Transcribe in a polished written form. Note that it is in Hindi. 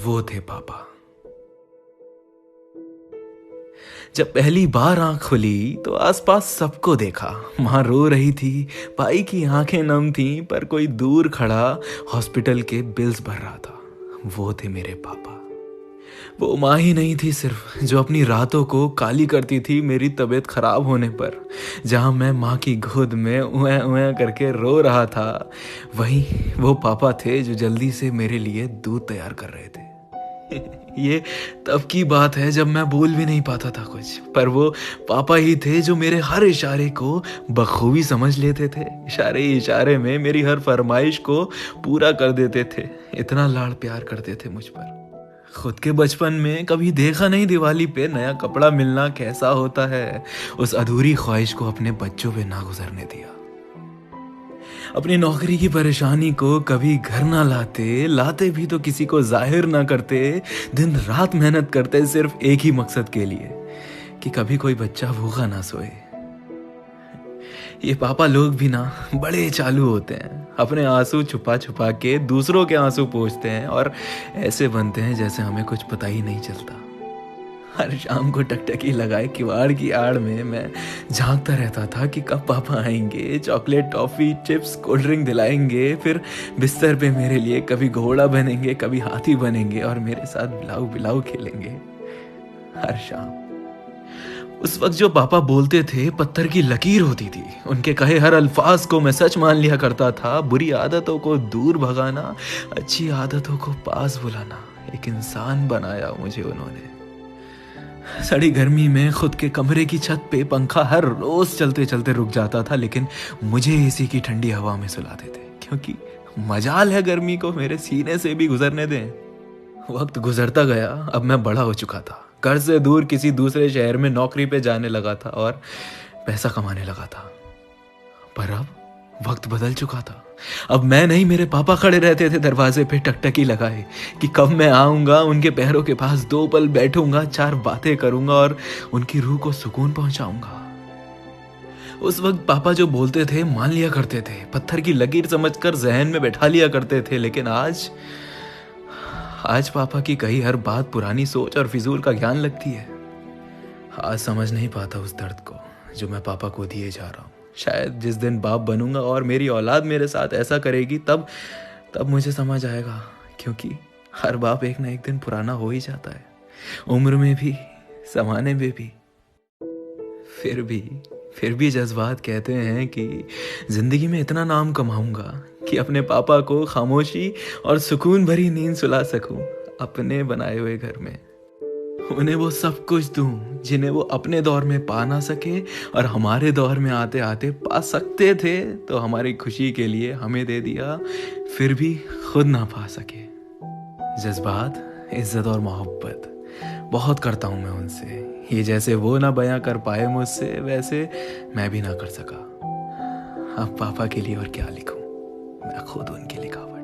वो थे पापा। जब पहली बार आंख खुली तो आसपास सबको देखा। माँ रो रही थी, भाई की आंखें नम थीं, पर कोई दूर खड़ा हॉस्पिटल के बिल्स भर रहा था। वो थे मेरे पापा। वो माँ ही नहीं थी सिर्फ, जो अपनी रातों को काली करती थी मेरी तबीयत खराब होने पर। जहाँ मैं माँ की गोद में उए उए करके रो रहा था, वहीं वो पापा थे जो जल्दी से मेरे लिए दूध तैयार कर रहे थे। ये तब की बात है जब मैं बोल भी नहीं पाता था कुछ, पर वो पापा ही थे जो मेरे हर इशारे को बखूबी समझ लेते थे। इशारे ही इशारे में मेरी हर फरमाइश को पूरा कर देते थे। इतना लाड़ प्यार करते थे मुझ पर। खुद के बचपन में कभी देखा नहीं दिवाली पे नया कपड़ा मिलना कैसा होता है। उस अधूरी ख्वाहिश को अपने बच्चों पे ना गुजरने दिया। अपनी नौकरी की परेशानी को कभी घर ना लाते, लाते भी तो किसी को जाहिर ना करते। दिन रात मेहनत करते सिर्फ एक ही मकसद के लिए, कि कभी कोई बच्चा भूखा ना सोए। ये पापा लोग भी ना बड़े चालू होते हैं। अपने आंसू छुपा छुपा के दूसरों के आंसू पोंछते हैं और ऐसे बनते हैं जैसे हमें कुछ पता ही नहीं चलता। हर शाम को टकटकी लगाए किवाड़ की आड़ में मैं झांकता रहता था कि कब पापा आएंगे, chocolate, toffee, chips, cold drink दिलाएंगे, फिर बिस्तर पे मेरे लिए कभी घोड़ा बनेंगे, कभी हाथी बनेंगे और मेरे साथ बिलाऊ बिलाऊ खेलेंगे। हर शाम उस वक्त जो पापा बोलते थे पत्थर की लकीर होती थी। उनके कहे हर अल्फाज को मैं सच मान लिया करता था। बुरी आदतों को दूर भगाना, अच्छी आदतों को पास बुलाना, एक इंसान बनाया मुझे उन्होंने। सड़ी गर्मी में खुद के कमरे की छत पे पंखा हर रोज चलते चलते रुक जाता था, लेकिन मुझे एसी की ठंडी हवा में सुलाते थे, क्योंकि मजाल है गर्मी को मेरे सीने से भी गुजरने दें। वक्त गुजरता गया, अब मैं बड़ा हो चुका था। घर से दूर किसी दूसरे शहर में नौकरी पे जाने लगा था और पैसा कमाने लगा था। पर अब वक्त बदल चुका था। अब मैं नहीं, मेरे पापा खड़े रहते थे दरवाजे पे टकटकी लगाए कि कब मैं आऊंगा, उनके पैरों के पास 2 पल बैठूंगा, 4 बातें करूंगा और उनकी रूह को सुकून पहुंचाऊंगा। उस वक्त पापा जो बोलते थे मान लिया करते थे, पत्थर की लकीर समझकर जहन में बैठा लिया करते थे। लेकिन आज पापा की कही हर बात पुरानी सोच और फिजूल का ज्ञान लगती है। आज समझ नहीं पाता उस दर्द को जो मैं पापा को दिए जा रहा हूँ। शायद जिस दिन बाप बनूंगा और मेरी औलाद मेरे साथ ऐसा करेगी, तब मुझे समझ आएगा, क्योंकि हर बाप एक ना एक दिन पुराना हो ही जाता है, उम्र में भी, जमाने में भी। फिर भी जज्बात कहते हैं कि जिंदगी में इतना नाम कमाऊंगा कि अपने पापा को खामोशी और सुकून भरी नींद सुला सकूं, अपने बनाए हुए घर में। उन्हें वो सब कुछ दूं जिन्हें वो अपने दौर में पा ना सके और हमारे दौर में आते आते पा सकते थे, तो हमारी खुशी के लिए हमें दे दिया, फिर भी खुद ना पा सके। जज्बात, इज्जत और मोहब्बत बहुत करता हूं मैं उनसे। ये जैसे वो ना बयां कर पाए मुझसे, वैसे मैं भी ना कर सका। अब पापा के लिए और क्या लिखूं, मैं खुद उनके लिखा हुआ।